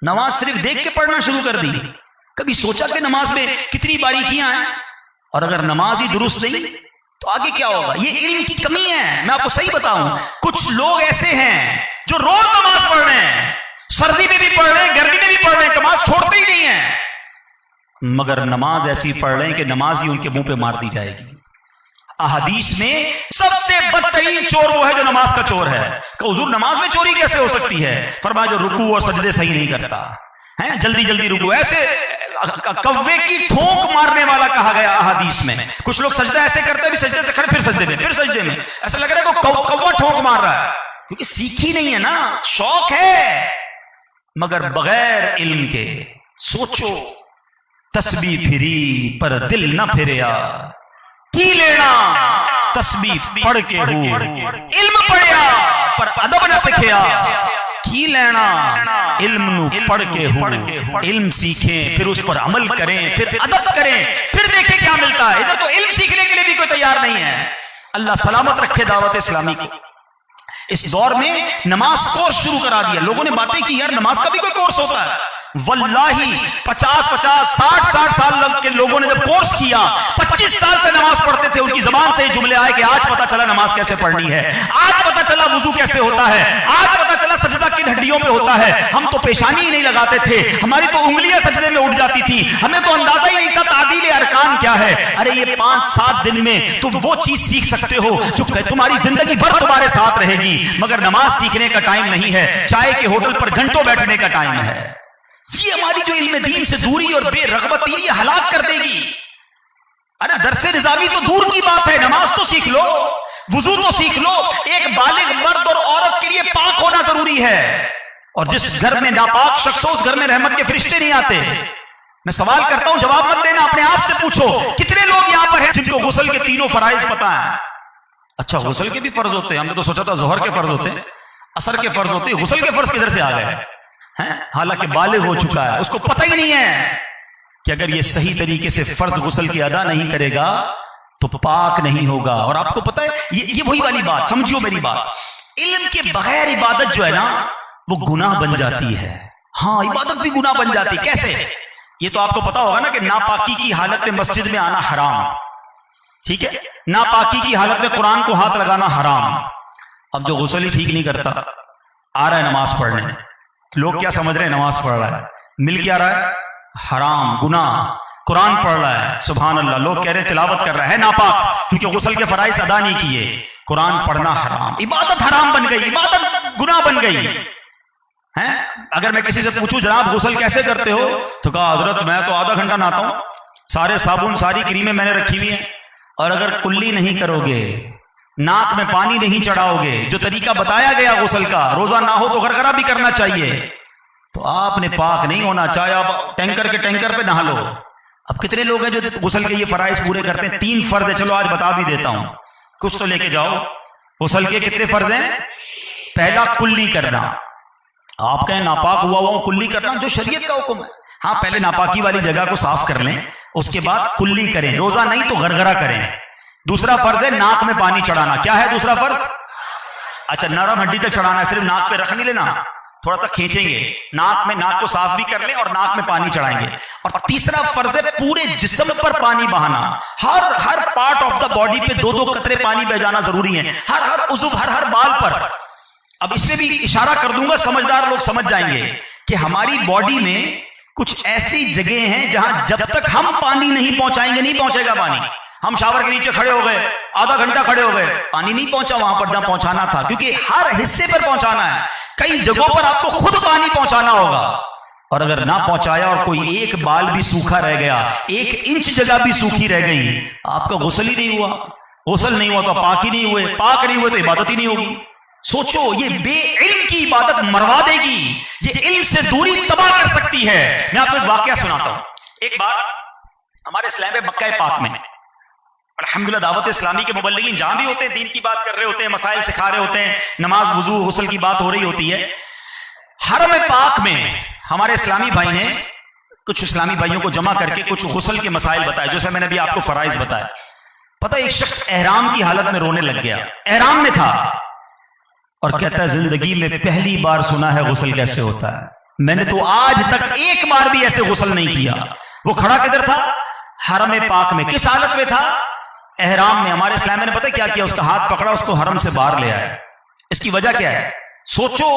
نماز صرف دیکھ کے پڑھنا شروع کر دی۔ کبھی سوچا کہ نماز میں کتنی باریکیاں ہیں؟ اور اگر نماز ہی درست نہیں تو آگے کیا ہوگا؟ یہ علم کی کمی ہے۔ میں آپ کو صحیح بتاؤں، کچھ لوگ ایسے ہیں جو روز نماز پڑھ رہے ہیں، سردی میں بھی پڑھ رہے ہیں، گرمی میں بھی پڑھ رہے ہیں، نماز چھوڑتے ہی نہیں ہیں، مگر نماز ایسی پڑھ رہے ہیں کہ نماز ہی ان کے منہ پہ مار دی جائے گی۔ احادیث میں سب سے بدترین چور وہ ہے جو نماز کا چور ہے۔ کہ حضور نماز میں چوری کیسے ہو سکتی ہے؟ فرمایا جو رکوع اور سجدے صحیح نہیں کرتا ہے، جلدی جلدی رکوع، ایسے کوے کی ٹھونک مارنے والا کہا گیا احادیث میں۔ کچھ لوگ سجدہ ایسے کرتے ہیں، بھی سجدے سے کھڑے پھر سجدے میں، پھر سجدے میں، ایسا لگ رہا ہے کہ کوا ٹھونک مار رہا ہے، کیونکہ سیکھی نہیں ہے نا، شوق ہے مگر بغیر علم کے۔ سوچو، تسبیح پھری پر دل نہ پھریا، کی لینا تسبیح پڑھ کے ہو، علم پڑھیا پر ادب نہ سکھیا، کی لینا علم نو پڑھ کے ہو، علم سیکھیں پھر اس پر عمل کریں، پھر ادب کریں، پھر دیکھیں کیا ملتا ہے۔ ادھر تو علم سیکھنے کے لیے بھی کوئی تیار نہیں ہے۔ اللہ سلامت رکھے دعوت اسلامی کو۔ اس دور میں نماز کورس شروع کرا دیا، لوگوں نے باتیں کی یار نماز کا بھی کوئی کورس ہوتا ہے۔ واللہ 50 60 سال کے لوگوں نے جب کورس کیا، 25 سال سے نماز پڑھتے تھے، ان کی زبان سے یہ جملے آئے کہ آج پتا چلا نماز کیسے پڑھنی ہے، آج پتا چلا وضو کیسے ہوتا ہے، آج پتا چلا سجدہ کن ہڈیوں پہ ہوتا ہے۔ ہم تو پیشانی ہی نہیں لگاتے تھے، ہماری تو انگلیاں سجدے میں اٹھ جاتی تھی، ہمیں تو اندازہ ہی نہیں تھا تعدیل ارکان کیا ہے۔ ارے یہ 5-7 دن میں تم وہ چیز سیکھ سکتے ہو جو تمہاری زندگی بھر تمہارے ساتھ رہے گی، مگر نماز سیکھنے کا ٹائم نہیں ہے، چائے کے ہوٹل پر گھنٹوں بیٹھنے کا ٹائم ہے۔ یہ ہماری جو علم دین سے دوری اور بے رغبت یہ ہلاک کر دے گی۔ ارے درس نظامی تو دور کی بات ہے، نماز تو سیکھ لو، وضو تو سیکھ لو۔ ایک بالغ مرد اور عورت کے لیے پاک ہونا ضروری ہے، اور جس گھر میں ناپاک شخص ہو اس گھر میں رحمت کے فرشتے نہیں آتے۔ میں سوال کرتا ہوں، جواب مت دینا، اپنے آپ سے پوچھو کتنے لوگ یہاں پر ہیں جن کو غسل کے تینوں فرائض پتہ ہیں؟ اچھا غسل کے بھی فرض ہوتے ہیں، ہم نے تو سوچا تھا ظہر کے فرض ہوتے ہیں، عصر کے فرض ہوتے ہیں، غسل کے فرض کدھر سے آ گئے؟ حالانکہ بالغ ہو چکا ہے، اس کو پتہ ہی نہیں ہے کہ اگر یہ صحیح طریقے سے فرض غسل کی ادا نہیں کرے گا تو پاک نہیں ہوگا۔ اور آپ کو پتہ ہے یہ وہی والی بات، سمجھو میری بات، علم کے بغیر عبادت جو ہے نا وہ گناہ بن جاتی ہے۔ ہاں عبادت بھی گناہ بن جاتی ہے۔ کیسے؟ یہ تو آپ کو پتا ہوگا نا کہ ناپاکی کی حالت میں مسجد میں آنا حرام، ٹھیک ہے، ناپاکی کی حالت میں قرآن کو ہاتھ لگانا حرام۔ اب جو غسل ہی ٹھیک نہیں کرتا آ رہا ہے نماز پڑھنے، لوگ کیا سمجھ رہے ہیں؟ نماز پڑھ رہا ہے، مل کیا رہا ہے؟ حرام، گناہ۔ قرآن پڑھ رہا ہے، سبحان اللہ، لوگ کہہ رہے ہیں تلاوت کر رہا ہے ناپاک کیونکہ غسل کے فرائض ادا نہیں کیے۔ قرآن پڑھنا حرام، عبادت حرام بن گئی، عبادت گناہ بن گئی ہے۔ اگر میں کسی سے پوچھوں جناب غسل کیسے کرتے ہو تو کہا حضرت میں تو آدھا گھنٹہ نہاتا ہوں، سارے صابن ساری کریمیں میں نے رکھی ہوئی ہیں، اور اگر کلی نہیں کرو گے، ناک میں پانی نہیں چڑھاؤ گے، جو طریقہ بتایا گیا غسل کا، روزہ نہ ہو تو غرغرہ بھی کرنا چاہیے، تو آپ نے پاک نہیں ہونا چاہے آپ ٹینکر کے ٹینکر پہ نہا لو۔ اب کتنے لوگ ہیں جو غسل کے یہ فرائض پورے کرتے ہیں؟ 3 فرض ہے، چلو آج بتا بھی دیتا ہوں، کچھ تو لے کے جاؤ۔ غسل کے کتنے فرض ہیں؟ پہلا کلی کرنا، آپ کہیں ناپاک ہوا ہوا کلی کرنا، جو شریعت کا حکم ہے۔ ہاں پہلے ناپاکی والی جگہ کو صاف کر لیں، اس کے بعد کلی کریں، روزہ نہیں تو غرغرہ کریں۔ دوسرا فرض ہے ناک میں پانی چڑھانا۔ کیا ہے دوسرا فرض؟ اچھا نرم ہڈی تک چڑھانا ہے، صرف ناک پہ رکھ نہیں لینا، تھوڑا سا کھینچیں گے ناک میں، ناک کو صاف بھی کر لیں اور ناک میں پانی چڑھائیں گے۔ اور تیسرا فرض ہے پورے جسم پر پانی بہانا، ہر پارٹ آف دا باڈی پہ 2-2 قطرے پانی بہ جانا ضروری ہے، ہر عضو، ہر بال پر۔ اب اس میں بھی اشارہ کر دوں گا، سمجھدار لوگ سمجھ جائیں گے کہ ہماری باڈی میں کچھ ایسی جگہیں ہیں جہاں جب تک ہم پانی نہیں پہنچائیں گے نہیں پہنچے گا پانی۔ ہم شاور کے نیچے کھڑے ہو گئے، آدھا گھنٹہ کھڑے ہو گئے، پانی نہیں پہنچا وہاں پر جہاں پہنچانا تھا، کیونکہ ہر حصے پر پہنچانا ہے۔ کئی جگہوں پر آپ کو خود پانی پہنچانا ہوگا، اور اگر نہ پہنچایا اور کوئی ایک بال بھی سوکھا رہ گیا، 1 انچ جگہ بھی سوکھی رہ گئی، آپ کا غسل ہی نہیں ہوا۔ غسل نہیں ہوا تو پاک ہی نہیں ہوئے، پاک نہیں ہوئے تو عبادت ہی نہیں ہوگی۔ سوچو، یہ بے علم کی عبادت مروا دے گی، یہ علم سے دوری تباہ کر سکتی ہے۔ میں آپ کو ایک واقعہ سناتا ہوں۔ ایک بار ہمارے اسلام میں مکہ پاک میں الحمدللہ دعوت اسلامی کے مبلغین جہاں بھی ہوتے ہیں دین کی بات کر رہے ہوتے ہیں، مسائل سکھا رہے ہوتے ہیں، نماز وضو غسل کی بات ہو رہی ہوتی ہے۔ حرم پاک میں ہمارے اسلامی بھائی نے کچھ اسلامی بھائیوں کو جمع کر کے کچھ غسل کے مسائل بتائے، جیسے میں نے بھی آپ کو فرائض بتایا۔ پتہ ایک شخص احرام کی حالت میں رونے لگ گیا، احرام میں تھا، اور کہتا ہے زندگی میں پہلی بار سنا ہے غسل کیسے ہوتا ہے، میں نے تو آج تک ایک بار بھی ایسے غسل نہیں کیا۔ وہ کھڑا کدھر تھا؟ حرم پاک میں۔ کس حالت میں تھا؟ احرام میں۔ ہمارے اسلام نے پتہ کیا کیا؟ اس کا ہاتھ پکڑا، اس کو حرم سے باہر لے آیا۔ اس کی وجہ کیا ہے؟ سوچو،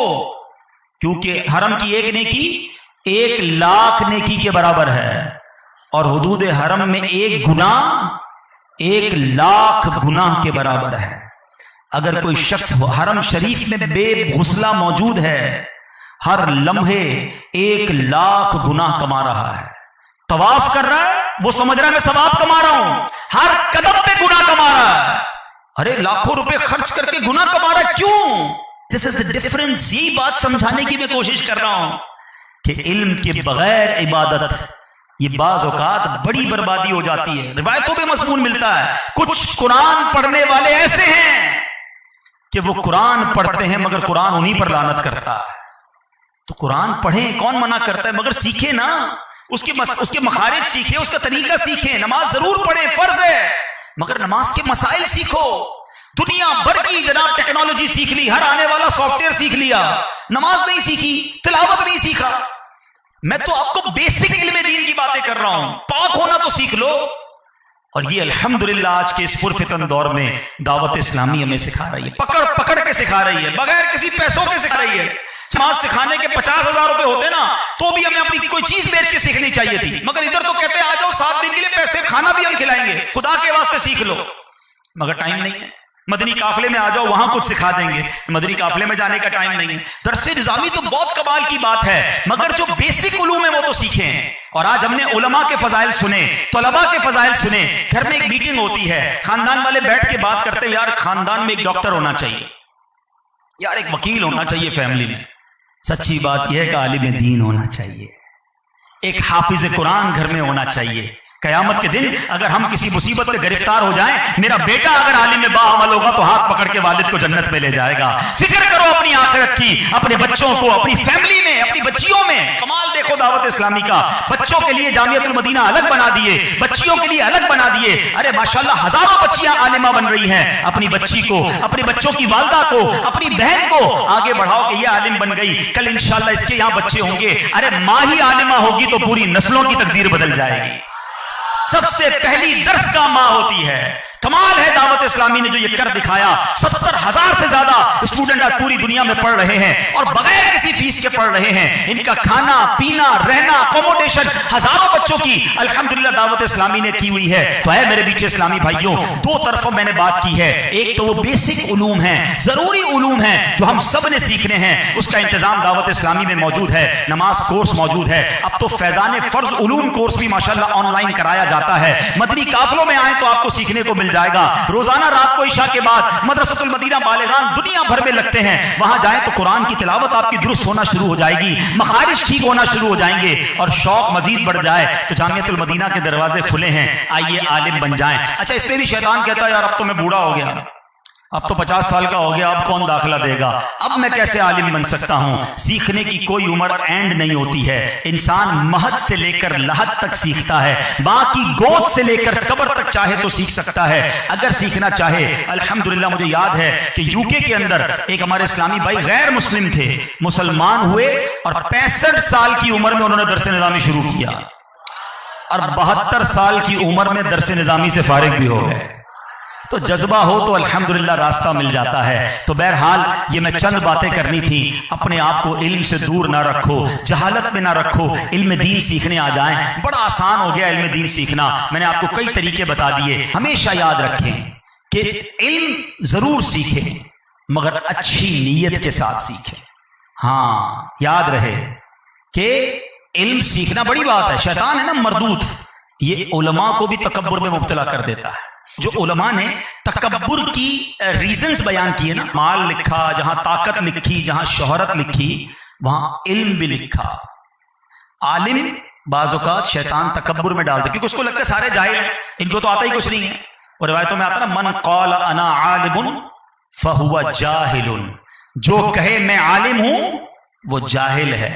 کیونکہ حرم کی ایک نیکی 1,00,000 نیکی کے برابر ہے، اور حدود حرم میں ایک گناہ 1,00,000 گناہ کے برابر ہے۔ اگر کوئی شخص حرم شریف میں بے غسلہ موجود ہے، ہر لمحے 1,00,000 گناہ کما رہا ہے۔ طواف کر رہا ہے، وہ سمجھ رہا ہے میں ثواب کما رہا ہوں، ہر قدم پہ گناہ کما رہا ہے۔ ارے لاکھوں روپے خرچ کر کے گناہ کما رہا ہے، کیوں؟ دس از دا ڈفرنس۔ یہی بات سمجھانے کی میں کوشش کر رہا ہوں کہ علم کے بغیر عبادت یہ بعض اوقات بڑی بربادی ہو جاتی ہے۔ روایتوں پہ مضمون ملتا ہے، کچھ قرآن پڑھنے والے ایسے ہیں کہ وہ قرآن پڑھتے ہیں مگر قرآن انہی پر لعنت کرتا ہے۔ تو قرآن پڑھیں، کون منع کرتا ہے، مگر سیکھیں نا، اس کے مخارج سیکھیں، اس کا طریقہ سیکھیں۔ نماز ضرور پڑھیں، فرض ہے، مگر نماز کے مسائل سیکھو۔ دنیا بھر کی جناب ٹیکنالوجی سیکھ لی، ہر آنے والا سافٹ ویئر سیکھ لیا، نماز نہیں سیکھی، تلاوت نہیں سیکھا۔ میں تو آپ کو بیسک علم دین کی باتیں کر رہا ہوں، پاک ہونا تو سیکھ لو۔ اور یہ الحمدللہ آج کے اس پرفتن دور میں دعوت اسلامی ہمیں سکھا رہی ہے، پکڑ پکڑ کے سکھا رہی ہے، بغیر کسی پیسوں کے سکھا رہی ہے۔ نماز سکھانے کے 50,000 روپے ہوتے نا تو بھی ہمیں اپنی کوئی چیز بیچ کے سیکھنی چاہیے تھی، مگر ادھر تو کہتے ہیں آ جاؤ 7 دن کے لیے پیسے، کھانا بھی ہم کھلائیں گے، خدا کے واسطے سیکھ لو، مگر ٹائم نہیں ہے۔ مدنی قافلے میں آ جاؤ، وہاں کچھ سکھا دیں گے، مدنی قافلے میں جانے کا ٹائم نہیں ہے۔ درس نظامی تو بہت کمال کی بات ہے، مگر جو بیسک علوم ہیں وہ تو سیکھیں۔ اور آج ہم نے علماء کے فضائل سنے، طلباء کے فضائل سنے۔ گھر میں ایک میٹنگ ہوتی ہے، خاندان والے بیٹھ کے بات کرتے ہیں، یار خاندان میں ایک ڈاکٹر ہونا چاہیے، یار ایک وکیل ہونا چاہیے فیملی میں۔ سچی بات یہ ہے کہ عالم دین ہونا چاہیے، ایک حافظ قرآن گھر میں ہونا چاہیے۔ قیامت کے دن اگر ہم کسی مصیبت میں گرفتار ہو جائیں، میرا بیٹا اگر عالم باعمل ہوگا تو ہاتھ پکڑ کے والد کو جنت میں لے جائے گا۔ فکر کرو اپنی آخرت کی، اپنے بچوں کو، اپنی فیملی میں، اپنی بچیوں میں۔ کمال دیکھو دعوت اسلامی کا، بچوں کے لیے جامعۃ المدینہ الگ بنا دیے، بچیوں کے لیے الگ بنا دیے۔ ارے ماشاءاللہ ہزاروں بچیاں عالمہ بن رہی ہیں۔ اپنی بچی کو، اپنے بچوں کی والدہ کو، اپنی بہن کو آگے بڑھاؤ کہ یہ عالم بن گئی، کل انشاءاللہ اس کے یہاں بچے ہوں گے، ارے ماں ہی عالمہ ہوگی تو پوری نسلوں کی تقدیر بدل جائے گی۔ سب سے پہلی درس کا ماں ہوتی ہے۔ کمال ہے دعوت اسلامی نے جو یہ کر دکھایا۔ 70,000 سے زیادہ اسٹوڈنٹ آج پوری دنیا میں پڑھ رہے ہیں اور بغیر کسی فیس کے پڑھ رہے ہیں۔ ان کا کھانا پینا رہنا اکوموڈیشن ہزاروں بچوں کی الحمدللہ دعوت اسلامی نے کی ہوئی ہے۔ تو اے میرے بیچے اسلامی بھائیوں، دو طرفوں میں نے بات کی ہے، ایک تو وہ بیسک علوم ہیں، ضروری علوم ہیں جو ہم سب نے سیکھنے ہیں، اس کا انتظام دعوت اسلامی میں موجود ہے۔ نماز کورس موجود ہے، اب تو فیضان فرض علوم کورس بھی ماشاءاللہ آن لائن کرایا جاتا ہے۔ مدنی قافلوں میں آئیں تو آپ کو سیکھنے کو مل جائے گا۔ روزانہ رات کو عشاء کے بعد مدرسۃ المدینہ بالغان دنیا بھر میں لگتے ہیں، وہاں جائیں تو قرآن کی تلاوت آپ کی درست ہونا شروع ہو جائے گی، مخارج ٹھیک ہونا شروع ہو جائیں گے، اور شوق مزید بڑھ جائے تو جامعۃ المدینہ کے دروازے کھلے ہیں، آئیے عالم بن جائیں۔ اچھا اس پہ بھی شیطان کہتا ہے یار اب تو میں بوڑھا ہو گیا، اب تو 50 سال کا ہو گیا، اب کون داخلہ دے گا، اب میں کیسے عالم بن سکتا ہوں؟ سیکھنے کی کوئی عمر اینڈ نہیں ہوتی ہے۔ انسان مہد سے لے کر لحد تک سیکھتا ہے، ماں کی گود سے لے کر قبر تک چاہے تو سیکھ سکتا ہے اگر سیکھنا چاہے۔ الحمدللہ مجھے یاد ہے کہ یو کے اندر ایک ہمارے اسلامی بھائی غیر مسلم تھے، مسلمان ہوئے اور 65 سال کی عمر میں انہوں نے درس نظامی شروع کیا، اور 72 سال کی عمر میں درس نظامی سے فارغ بھی ہو گئے۔ تو جذبہ ہو تو الحمدللہ راستہ مل جاتا ہے۔ تو بہرحال یہ میں چند باتیں کرنی تھی۔ اپنے آپ کو علم سے دور نہ رکھو، جہالت میں نہ رکھو، علم دین سیکھنے آ جائیں۔ بڑا آسان ہو گیا علم دین سیکھنا، میں نے آپ کو کئی طریقے بتا دیے۔ ہمیشہ یاد رکھیں کہ علم ضرور سیکھیں مگر اچھی نیت کے ساتھ سیکھیں۔ ہاں یاد رہے کہ علم سیکھنا بڑی بات ہے، شیطان ہے نا مردود، یہ علماء کو بھی تکبر میں مبتلا کر دیتا ہے۔ جو علماء نے تکبر کی ریزنز بیان کیے نا، مال لکھا، جہاں طاقت لکھی، جہاں شہرت لکھی، وہاں علم بھی لکھا۔ عالم بعض اوقات شیطان تکبر میں ڈال دے کیونکہ اس کو لگتا ہے سارے جاہل ہیں، ان کو تو آتا ہی کچھ نہیں ہے۔ اور روایتوں میں آتا نا من قال انا عالم فہو جاہل، جو کہے میں عالم ہوں وہ جاہل ہے۔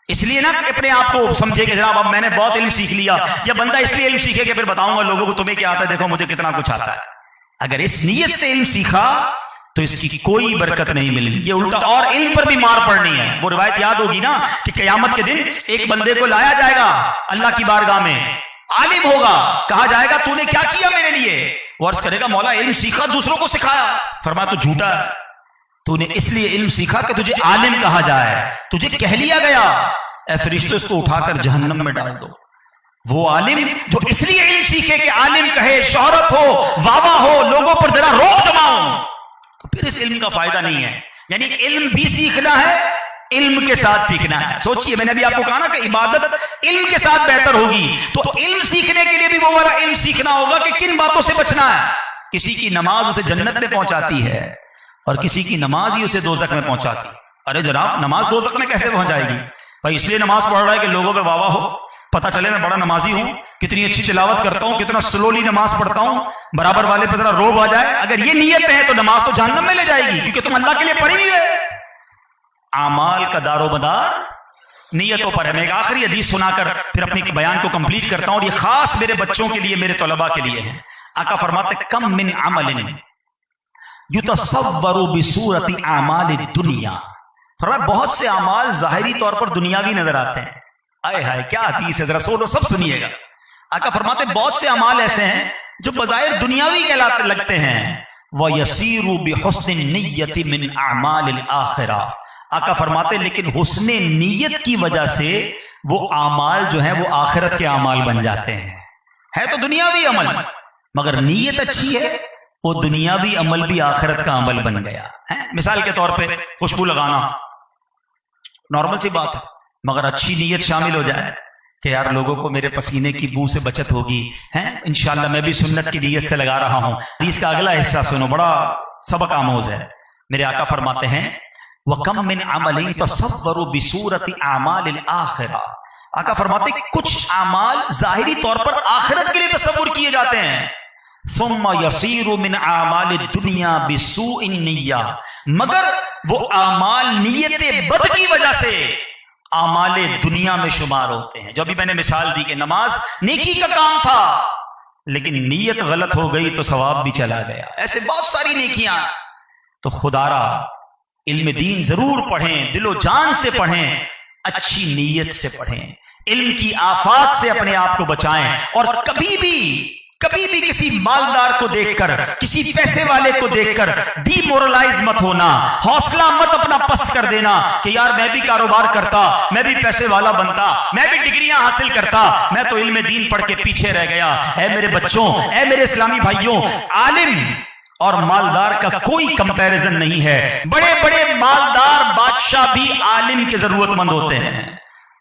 اس لیے نا اپنے آپ کو سمجھے کہ جناب اب میں نے بہت علم سیکھ لیا، یا بندہ اس لیے علم سیکھے کہ پھر بتاؤں گا لوگوں کو تمہیں کیا آتا ہے، دیکھو مجھے کتنا کچھ آتا ہے۔ اگر اس نیت سے علم سیکھا تو اس کی کوئی برکت نہیں ملنی، یہ الٹا اور علم پر بھی مار پڑنی ہے۔ وہ روایت یاد ہوگی نا کہ قیامت کے دن ایک بندے کو لایا جائے گا اللہ کی بارگاہ میں، عالم ہوگا، کہا جائے گا تو نے کیا کیا میرے لیے؟ وہ عرض کرے گا مولا علم سیکھا، دوسروں کو سکھایا۔ فرمایا تو جھوٹا ہے، تو نے اس لیے علم سیکھا کہ تجھے عالم کہا جائے، تجھے کہہ لیا گیا اے فرشتوں اس کو اٹھا کر جہنم میں ڈال دو۔ وہ عالم جو اس لیے علم سیکھے کہ عالم کہے، شہرت ہو، واہ واہ ہو، لوگوں پر ذرا روب جماؤں، تو پھر اس علم کا فائدہ نہیں ہے۔ یعنی علم بھی سیکھنا ہے، علم کے ساتھ سیکھنا ہے۔ سوچئے میں نے ابھی آپ کو کہا نا کہ عبادت علم کے ساتھ بہتر ہوگی، تو علم سیکھنے کے لیے بھی وہ والا علم سیکھنا ہوگا کہ کن باتوں سے بچنا ہے۔ کسی کی نماز اسے جنت میں پہنچاتی ہے اور کسی کی نماز ہی اسے دوزخ میں پہنچاتی ہے۔ ارے جناب نماز دوزخ میں کیسے پہنچ جائے گی؟ بھائی اس لیے نماز پڑھ رہا ہے کہ لوگوں پہ واہ واہ ہو، پتہ چلے میں بڑا نمازی ہوں، کتنی اچھی تلاوت کرتا ہوں، کتنا سلولی نماز پڑھتا ہوں، برابر والے پہ ذرا روب آ جائے۔ اگر یہ نیت ہے تو نماز تو جہنم میں لے جائے گی، کیونکہ تم اللہ کے لیے پڑھی نہیں ہے۔ اعمال کا دار و مدار نیتوں پر ہے۔ میں ایک آخری حدیث سنا کر پھر اپنی بیان کو کمپلیٹ کرتا ہوں، اور یہ خاص میرے بچوں کے لیے، میرے طلباء کے لیے ہے۔ آقا فرماتے کم من عمل یتصور بصورت اعمال الدنیا، فرمایا بہت سے اعمال ظاہری طور پر دنیاوی نظر آتے ہیں۔ آئے ہائے کیا حدیث ہے، ذرا سنو سب سنیے گا۔ آقا فرماتے بہت سے اعمال ایسے ہیں جو بظاہر دنیاوی کہلاتے لگتے ہیں، وَيَسِيرُ بِحُسْنِ النِّيَّةِ مِنْ أَعْمَالِ الْآخِرَةِ، آقا فرماتے لیکن حسن نیت کی وجہ سے وہ اعمال جو ہیں وہ آخرت کے اعمال بن جاتے ہیں۔ ہے تو دنیاوی عمل مگر نیت اچھی ہے، وہ دنیاوی عمل بھی آخرت کا عمل بن گیا ہے۔ مثال کے طور پہ خوشبو لگانا نارمل سی بات ہے، مگر اچھی نیت شامل ہو جائے کہ یار لوگوں کو میرے پسینے کی بو سے بچت ہوگی، انشاءاللہ میں بھی سنت کی نیت سے لگا رہا ہوں۔ حدیث کا اگلا حصہ سنو، بڑا سبق آموز ہے۔ میرے آقا فرماتے ہیں وَكَمْ مِنْ عَمَلٍ تَصَوَّرُ بِصُورَةِ أَعْمَالِ الْآخِرَةِ، آقا فرماتے کچھ اعمال ظاہری طور پر آخرت کے لیے تصور کیے جاتے ہیں، ثُمَّ يَصِيرُ مِنْ أَعْمَالِ الدُّنْيَا بِسُوءِ النِّيَّةِ، مگر وہ اعمال نیت بد کی وجہ سے اعمال دنیا میں شمار ہوتے ہیں۔ جو ابھی میں نے مثال دی کہ نماز نیکی کا کام تھا لیکن نیت غلط ہو گئی تو ثواب بھی چلا گیا، ایسے بہت ساری نیکیاں۔ تو خدا را علم دین ضرور پڑھیں، دل و جان سے پڑھیں، اچھی نیت سے پڑھیں، علم کی آفات سے اپنے آپ کو بچائیں، اور کبھی بھی کسی مالدار کو دیکھ کر، کسی پیسے والے کو دیکھ کر ڈی مورلائز مت ہونا، حوصلہ مت اپنا پست کر دینا کہ یار میں بھی کاروبار کرتا، میں بھی پیسے والا بنتا، میں بھی ڈگریاں حاصل کرتا، میں تو علم دین پڑھ کے پیچھے رہ گیا۔ اے میرے بچوں، اے میرے اسلامی بھائیوں، عالم اور مالدار کا کوئی کمپیریزن نہیں ہے۔ بڑے بڑے مالدار بادشاہ بھی عالم کے ضرورت مند ہوتے ہیں۔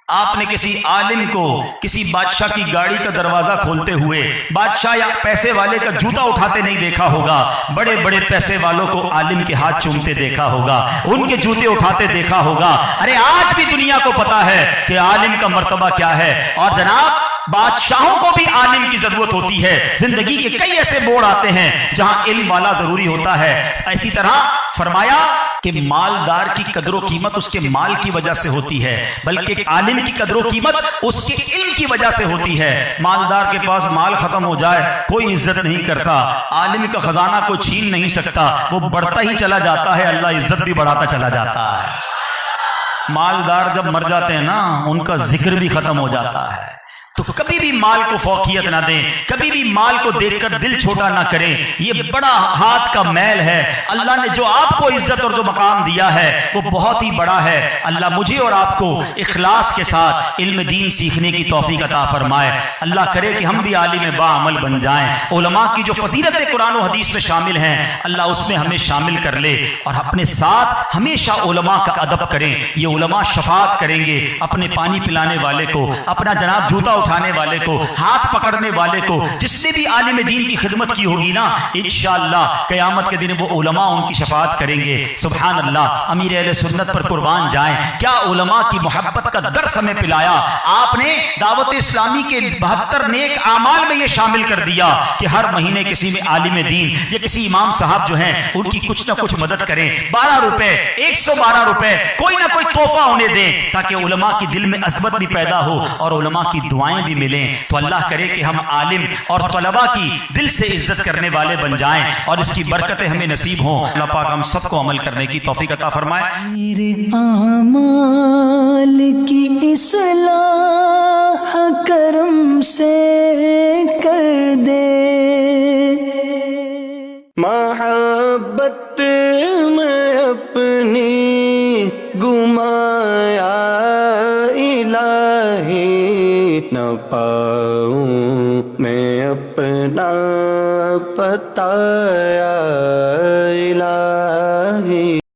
آپ نے کسی عالم کو کسی بادشاہ کی گاڑی کا دروازہ کھولتے ہوئے بادشاہ یا پیسے والے کا جوتا اٹھاتے نہیں دیکھا ہوگا، بڑے بڑے پیسے والوں کو عالم کے ہاتھ چومتے دیکھا ہوگا، ان کے جوتے اٹھاتے دیکھا ہوگا۔ ارے آج بھی دنیا کو پتا ہے کہ عالم کا مرتبہ کیا ہے، اور جناب بادشاہوں کو بھی عالم کی ضرورت ہوتی ہے۔ زندگی کے کئی ایسے موڑ آتے ہیں جہاں علم والا ضروری ہوتا ہے۔ اسی طرح فرمایا کہ مالدار کی قدر و قیمت اس کے مال کی وجہ سے ہوتی ہے، بلکہ عالم کی قدر و قیمت اس کے علم کی وجہ سے ہوتی ہے۔ مالدار کے پاس مال ختم ہو جائے کوئی عزت نہیں کرتا، عالم کا خزانہ کوئی چھین نہیں سکتا، وہ بڑھتا ہی چلا جاتا ہے، اللہ عزت بھی بڑھاتا چلا جاتا ہے۔ مالدار جب مر جاتے ہیں نا ان کا ذکر بھی ختم ہو جاتا ہے۔ تو کبھی بھی مال کو فوقیت نہ دیں، کبھی بھی مال کو دیکھ کر دل چھوٹا نہ کریں، یہ بڑا ہاتھ کا میل ہے۔ اللہ نے جو آپ کو عزت اور جو مقام دیا ہے وہ بہت ہی بڑا ہے۔ اللہ مجھے اور آپ کو اخلاص کے ساتھ علم دین سیکھنے کی توفیق عطا فرمائے۔ اللہ کرے کہ ہم بھی عالم با عمل بن جائیں، علماء کی جو فضیلتیں قرآن و حدیث میں شامل ہیں اللہ اس میں ہمیں شامل کر لے، اور اپنے ساتھ ہمیشہ علماء کا ادب کریں۔ یہ علماء شفاعت کریں گے اپنے پانی پلانے والے کو، اپنا جناب جوتا اٹھانے والے کو، ہاتھ پکڑنے والے کو، جس نے بھی عالم دین کی خدمت کی ہوگی نا، انشاءاللہ قیامت کے دن وہ علماء ان کی شفاعت کریں گے۔ سبحان اللہ، امیر اہل سنت پر قربان جائیں، کیا علماء کی محبت کا درس ہمیں پلایا۔ آپ نے دعوت اسلامی کے 72 نیک اعمال میں یہ شامل کر دیا کہ ہر مہینے کسی میں عالم دین یا کسی امام صاحب جو ہیں ان کی کچھ نہ کچھ مدد کریں، 12 روپے، 112 روپے، کوئی نہ کوئی تحفہ انہیں دیں، تاکہ علماء کی دل میں عظمت بھی پیدا ہو اور علماء کی دعائیں بھی ملیں۔ تو اللہ کرے کہ ہم عالم اور طلباء کی دل سے عزت کرنے والے بن جائیں اور اس کی برکتیں ہمیں نصیب ہوں۔ اللہ پاک ہم سب کو عمل کرنے کی توفیق عطا فرمائے۔ میرے اعمال کی اصلاح کرم سے کر دے، محبت میں اپنی گمایا الہی، نہ پاؤں میں اپنا بتایا